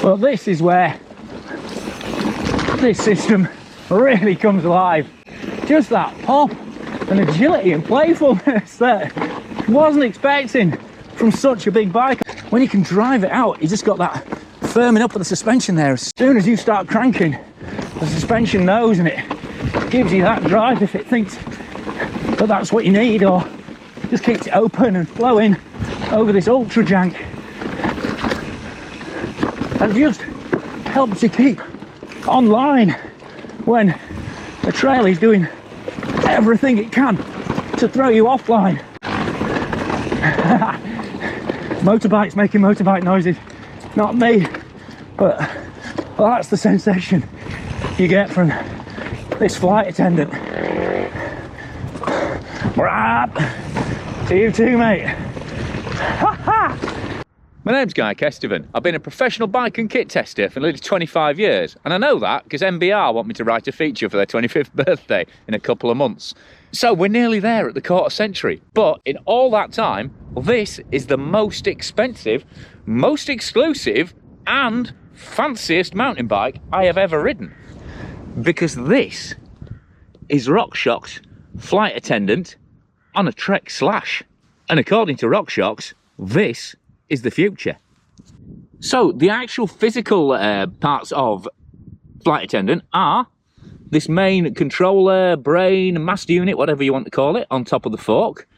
But this is where this system really comes alive. Just that pop and agility and playfulness that I wasn't expecting from such a big bike. When you can drive it out, you just got that firming up of the suspension there. As soon as you start cranking, the suspension knows, and it gives you that drive if it thinks that that's what you need, or just keeps it open and flowing over this ultra jank, and just helps you keep online when the trail is doing everything it can to throw you offline. Motorbikes making motorbike noises, not me, but well, that's the sensation you get from this Flight Attendant. Rap to you too, mate. My name's Guy Kestevan. I've been a professional bike and kit tester for nearly 25 years, and I know that because MBR want me to write a feature for their 25th birthday in a couple of months. So we're nearly there at the quarter century, but in all that time, this is the most expensive, most exclusive and fanciest mountain bike I have ever ridden, because this is RockShox Flight Attendant on a Trek Slash, and according to RockShox, this is the future. So the actual physical parts of Flight Attendant are this main controller, brain, master unit, whatever you want to call it, on top of the fork,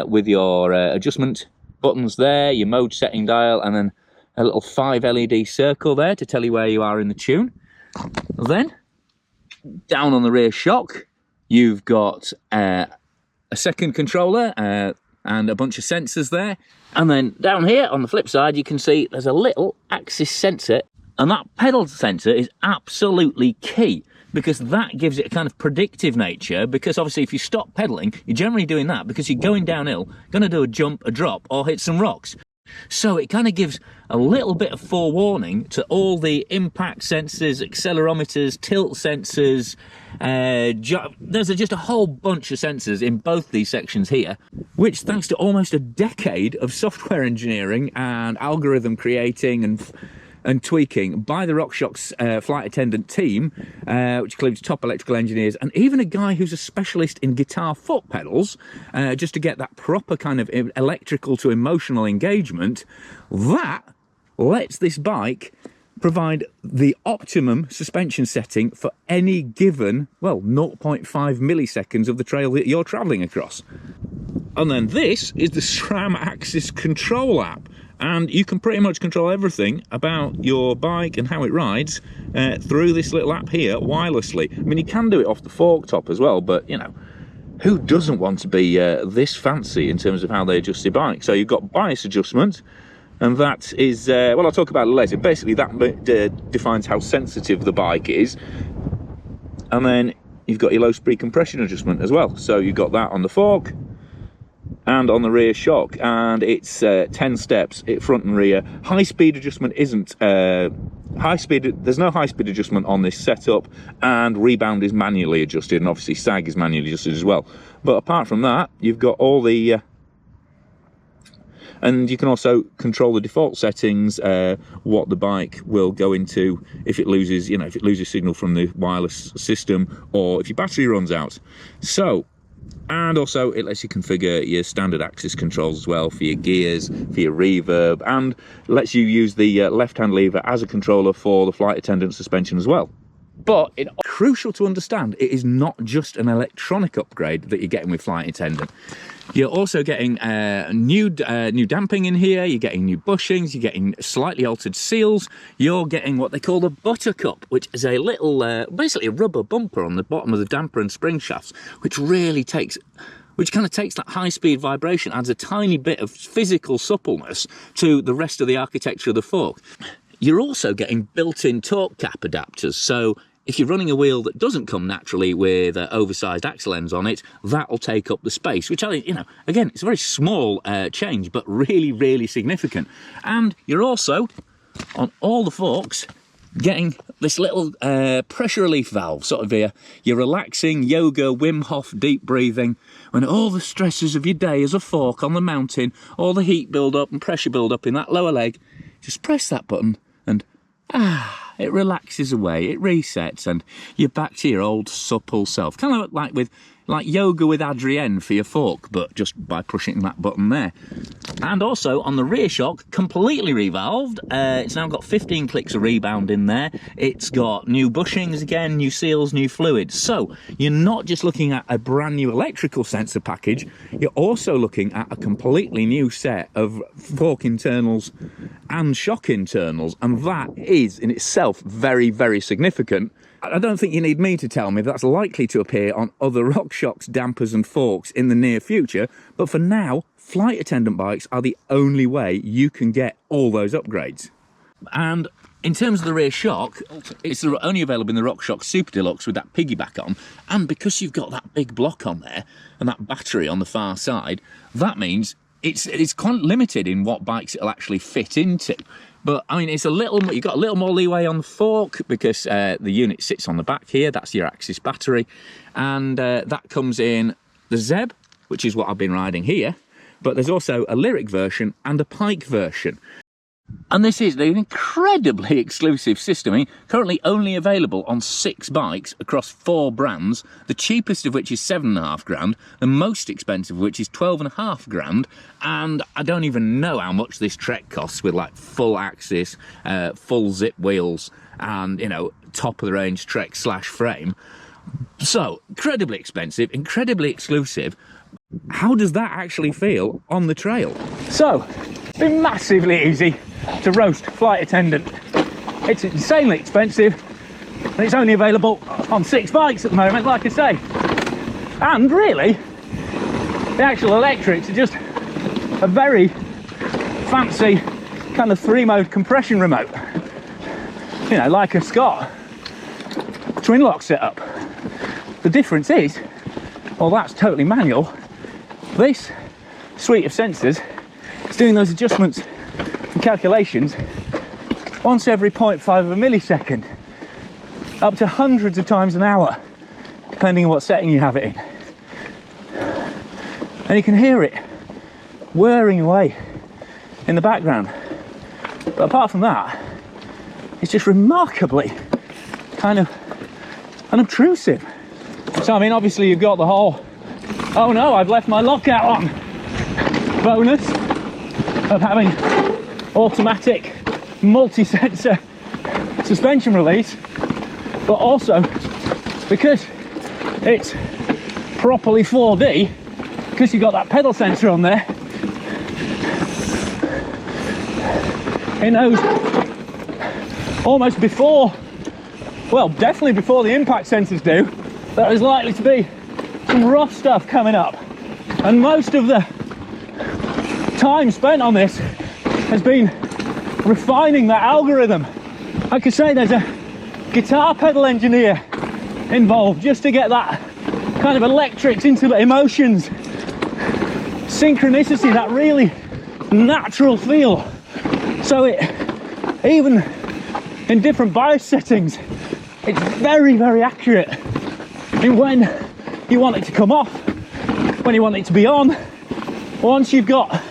with your adjustment buttons there, your mode setting dial, and then a little 5 LED circle there to tell you where you are in the tune. Then down on the rear shock, you've got a second controller and a bunch of sensors there. And then down here on the flip side, you can see there's a little axis sensor, and that pedal sensor is absolutely key, because that gives it a kind of predictive nature, because obviously if you stop pedaling, you're generally doing that because you're going downhill, going to do a jump, a drop, or hit some rocks. So it kind of gives a little bit of forewarning to all the impact sensors, accelerometers, tilt sensors. There's just a whole bunch of sensors in both these sections here, which, thanks to almost a decade of software engineering and algorithm creating and tweaking by the RockShox Flight Attendant team, which includes top electrical engineers and even a guy who's a specialist in guitar foot pedals, just to get that proper kind of electrical to emotional engagement, that lets this bike provide the optimum suspension setting for any given, well, 0.5 milliseconds of the trail that you're travelling across. And then this is the SRAM Axis Control app, and you can pretty much control everything about your bike and how it rides through this little app here wirelessly. I mean, you can do it off the fork top as well, but you know, who doesn't want to be this fancy in terms of how they adjust your bike? So you've got bias adjustment, and that is, well, I'll talk about it later. Basically, that defines how sensitive the bike is. And then you've got your low speed compression adjustment as well. So you've got that on the fork and on the rear shock, and it's 10 steps, front and rear. High speed adjustment isn't there's no high speed adjustment on this setup, and rebound is manually adjusted, and obviously sag is manually adjusted as well. But apart from that, you've got all the and you can also control the default settings, what the bike will go into if it loses, you know, if it loses signal from the wireless system, or if your battery runs out. So, and also it lets you configure your standard axis controls as well for your gears, for your reverb, and lets you use the left-hand lever as a controller for the Flight Attendant suspension as well. But it's crucial to understand, it is not just an electronic upgrade that you're getting with Flight Attendant. You're also getting new damping in here, you're getting new bushings, you're getting slightly altered seals, you're getting what they call the Buttercup, which is a little, basically a rubber bumper on the bottom of the damper and spring shafts, which kind of takes that high-speed vibration, adds a tiny bit of physical suppleness to the rest of the architecture of the fork. You're also getting built-in torque cap adapters, so if you're running a wheel that doesn't come naturally with oversized axle ends on it, that'll take up the space, which, you know, again, it's a very small change, but really, really significant. And you're also, on all the forks, getting this little pressure relief valve, sort of your relaxing yoga, Wim Hof deep breathing, when all the stresses of your day as a fork on the mountain, all the heat build up and pressure build up in that lower leg, just press that button and it relaxes away, it resets, and you're back to your old supple self. Kind of like yoga with Adrienne for your fork, but just by pushing that button there. And also on the rear shock, completely revalved. It's now got 15 clicks of rebound in there. It's got new bushings again, new seals, new fluids. So you're not just looking at a brand new electrical sensor package, you're also looking at a completely new set of fork internals and shock internals, and that is in itself very, very significant. I don't think you need me to tell me that's likely to appear on other RockShox dampers and forks in the near future, but for now, Flight Attendant bikes are the only way you can get all those upgrades. And in terms of the rear shock, it's only available in the RockShox Super Deluxe with that piggyback on, and because you've got that big block on there and that battery on the far side, that means it's quite limited in what bikes it'll actually fit into. But I mean, you've got a little more leeway on the fork because the unit sits on the back here. That's your Axis battery, and that comes in the Zeb, which is what I've been riding here. But there's also a Lyric version and a Pike version. And this is an incredibly exclusive system. I mean, currently only available on 6 bikes across 4 brands, the cheapest of which is 7.5 grand, the most expensive of which is 12.5 grand, and I don't even know how much this Trek costs with like full Axis, full zip wheels, and, you know, top of the range Trek / frame. So, incredibly expensive, incredibly exclusive. How does that actually feel on the trail? So, it's been massively easy to roast Flight Attendant. It's insanely expensive, and it's only available on 6 bikes at the moment, like I say. And really, the actual electrics are just a very fancy kind of 3-mode compression remote. You know, like a Scott twin lock setup. The difference is, well, that's totally manual. This suite of sensors is doing those adjustments and calculations once every 0.5 of a millisecond, up to hundreds of times an hour, depending on what setting you have it in. And you can hear it whirring away in the background. But apart from that, it's just remarkably kind of unobtrusive. So, I mean, obviously you've got the whole, oh no, I've left my lockout on, bonus of having automatic multi-sensor suspension release, but also because it's properly 4D, because you've got that pedal sensor on there, it knows almost before, well, definitely before the impact sensors do, that there's likely to be some rough stuff coming up. And most of the time spent on this has been refining that algorithm. Like I say, there's a guitar pedal engineer involved just to get that kind of electrics into the emotions, synchronicity, that really natural feel. So it, even in different bias settings, it's very, very accurate in when you want it to come off, when you want it to be on. Once you've got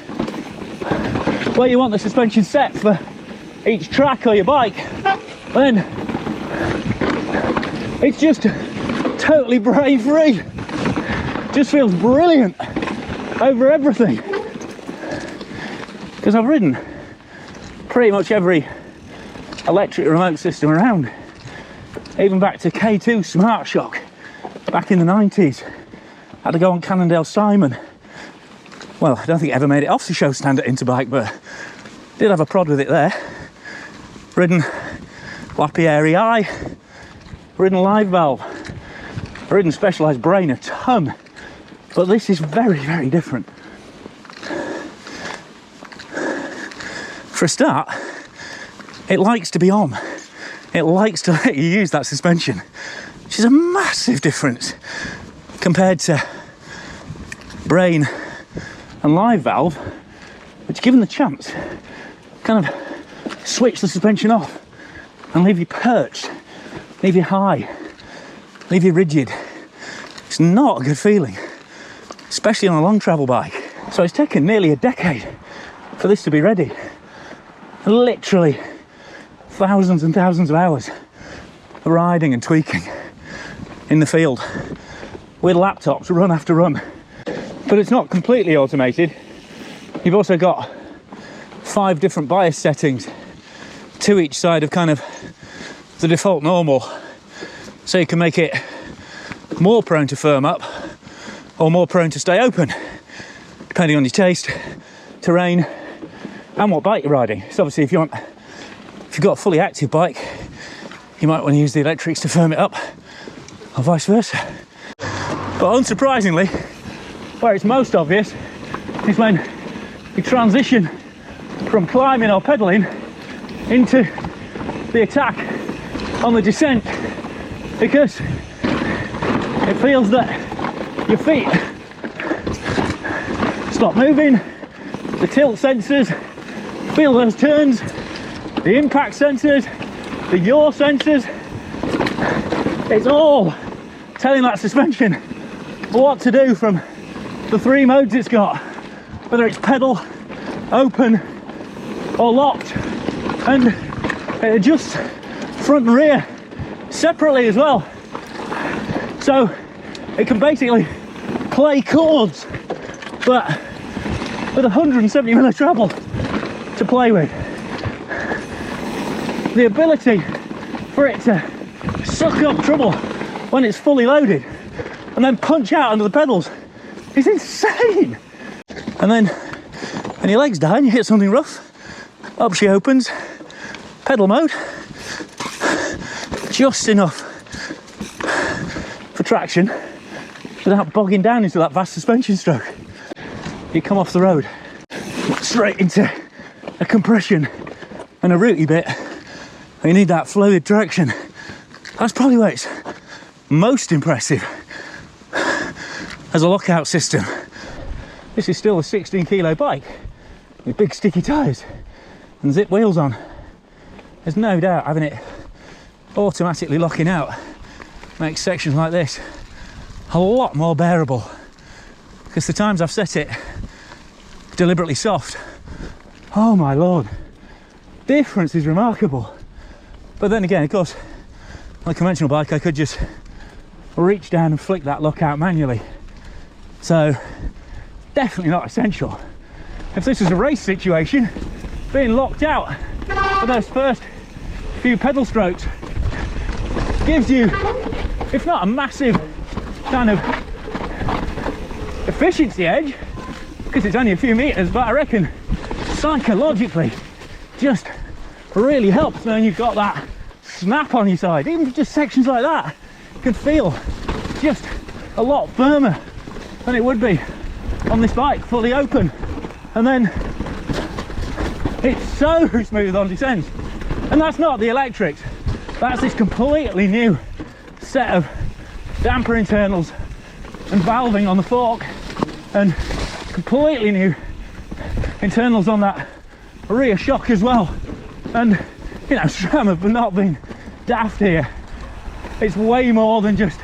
where you want the suspension set for each track or your bike, then it's just totally brain free. Just feels brilliant over everything. Because I've ridden pretty much every electric remote system around, even back to K2 Smart Shock back in the 90s. Had to go on Cannondale Simon. Well, I don't think it ever made it off the show stand at Interbike, but did have a prod with it there. Ridden Lapierre Eye, ridden Live Valve, ridden Specialized Brain a ton, but this is very, very different. For a start, it likes to be on. It likes to let you use that suspension, which is a massive difference compared to Brain and Live Valve, which, given the chance, kind of switch the suspension off and leave you perched, leave you high, leave you rigid. It's not a good feeling, especially on a long travel bike. So it's taken nearly a decade for this to be ready. Literally thousands and thousands of hours of riding and tweaking in the field with laptops run after run. But it's not completely automated. You've also got 5 different bias settings, 2 each side of kind of the default normal, so you can make it more prone to firm up or more prone to stay open, depending on your taste, terrain, and what bike you're riding. So obviously if you've got a fully active bike, you might want to use the electrics to firm it up, or vice versa. But unsurprisingly, where it's most obvious is when you transition from climbing or pedaling into the attack on the descent, because it feels that your feet stop moving, the tilt sensors feel those turns, the impact sensors, the yaw sensors, it's all telling that suspension what to do from the 3 modes it's got, whether it's pedal, open or locked, and it adjusts front and rear separately as well, so it can basically play chords but with 170mm of treble to play with. The ability for it to suck up treble when it's fully loaded and then punch out under the pedals is insane. And then when your legs die and you hit something rough, up she opens, pedal mode, just enough for traction without bogging down into that vast suspension stroke. You come off the road straight into a compression and a rooty bit, and you need that fluid traction. That's probably where it's most impressive as a lockout system. This is still a 16 kilo bike with big sticky tyres and zip wheels on. There's no doubt having it automatically locking out makes sections like this a lot more bearable, because the times I've set it deliberately soft, oh my lord, difference is remarkable. But then again, of course, on a conventional bike I could just reach down and flick that lock out manually, so definitely not essential. If this was a race situation, being locked out for those first few pedal strokes gives you, if not a massive kind of efficiency edge, because it's only a few meters, but I reckon psychologically just really helps knowing you've got that snap on your side. Even just sections like that can feel just a lot firmer than it would be on this bike fully open. And then it's so smooth on descent, and that's not the electrics, that's this completely new set of damper internals and valving on the fork, and completely new internals on that rear shock as well. And you know, SRAM have not been daft here. It's way more than just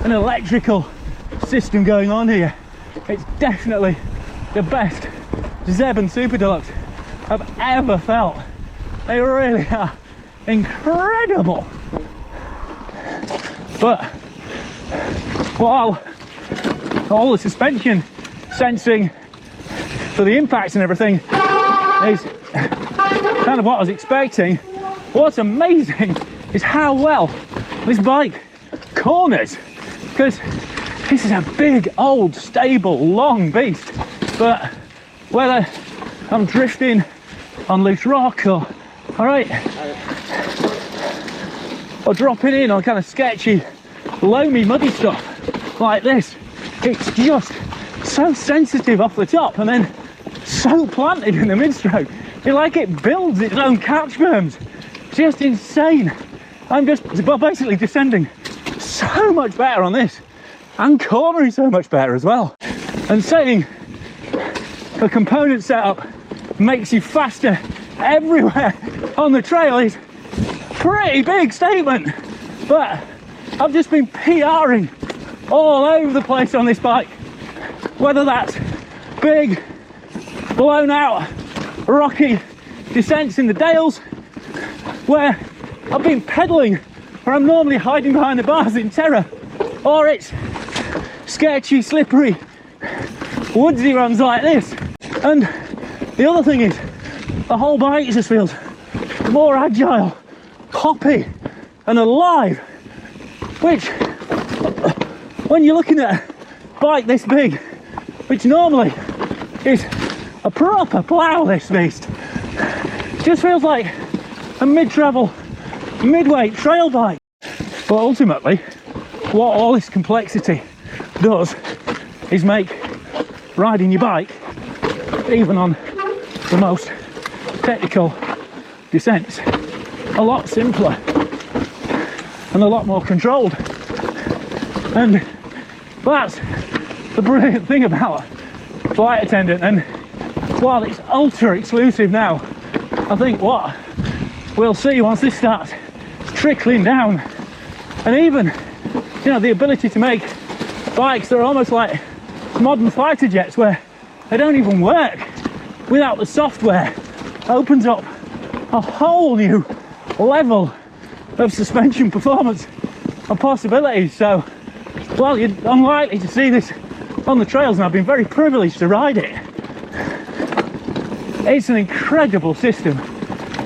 an electrical system going on here. It's definitely the best Zeb and Super Deluxe I've ever felt. They really are incredible. But while all the suspension sensing for the impacts and everything is kind of what I was expecting, what's amazing is how well this bike corners, because this is a big, old, stable, long beast. But whether I'm drifting on loose rock or dropping in on kind of sketchy, loamy, muddy stuff like this, it's just so sensitive off the top and then so planted in the mid-stroke. It's like it builds its own catch berms. Just insane. I'm just basically descending so much better on this and cornering so much better as well. And saying the component setup makes you faster everywhere on the trail is a pretty big statement. But I've just been PRing all over the place on this bike, whether that's big, blown out, rocky descents in the dales, where I've been pedalling, where I'm normally hiding behind the bars in terror, or it's sketchy, slippery, woodsy runs like this. And the other thing is, the whole bike just feels more agile, hoppy and alive, which, when you're looking at a bike this big, which normally is a proper plough, this beast, just feels like a mid-travel, mid-weight trail bike. But ultimately, what all this complexity does is make riding your bike, even on the most technical descents, a lot simpler and a lot more controlled. And that's the brilliant thing about Flight Attendant. And while it's ultra exclusive now, I think what we'll see once this starts trickling down, and even, you know, the ability to make bikes that are almost like modern fighter jets, where they don't even work without the software, opens up a whole new level of suspension performance and possibilities. So, well, you're unlikely to see this on the trails, and I've been very privileged to ride it. It's an incredible system,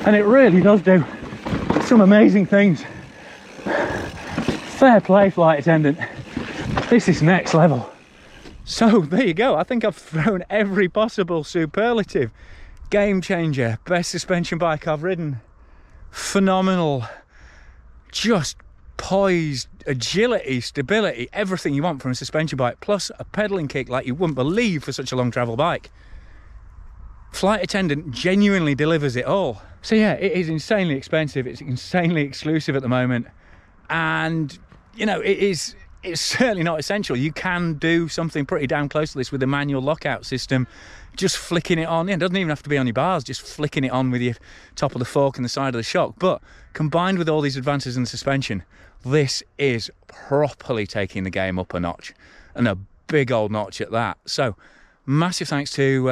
and it really does do some amazing things. Fair play, Flight Attendant. This is next level. So there you go. I think I've thrown every possible superlative. Game changer, best suspension bike I've ridden, phenomenal, just poised, agility, stability, everything you want from a suspension bike, plus a pedaling kick like you wouldn't believe for such a long travel bike. Flight Attendant genuinely delivers it all. So yeah, it is insanely expensive, it's insanely exclusive at the moment, and you know, it's certainly not essential. You can do something pretty damn close to this with a manual lockout system, just flicking it on. It doesn't even have to be on your bars, just flicking it on with your top of the fork and the side of the shock. But combined with all these advances in the suspension, this is properly taking the game up a notch, and a big old notch at that. So massive thanks to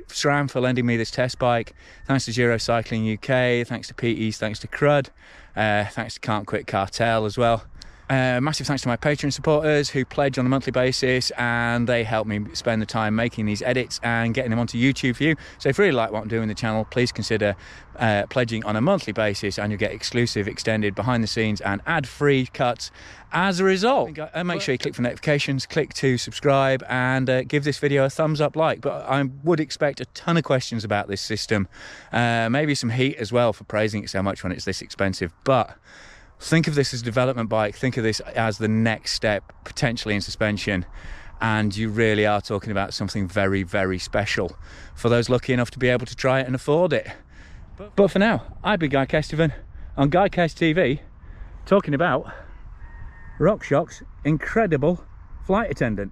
SRAM for lending me this test bike. Thanks to Giro Cycling UK, thanks to Peatys, thanks to Crud, thanks to Can't Quit Cartel as well. Massive thanks to my Patreon supporters who pledge on a monthly basis, and they help me spend the time making these edits and getting them onto YouTube for you. So if you really like what I'm doing in the channel, please consider pledging on a monthly basis, and you'll get exclusive, extended, behind the scenes and ad-free cuts as a result. Make sure you click for notifications, click to subscribe, and give this video a thumbs up like. But I would expect a ton of questions about this system, maybe some heat as well for praising it so much when it's this expensive. But think of this as a development bike, think of this as the next step potentially in suspension, and you really are talking about something very, very special for those lucky enough to be able to try it and afford it. But for now, I've been Guy Kesteven on Guycast TV, talking about RockShox's incredible Flight Attendant.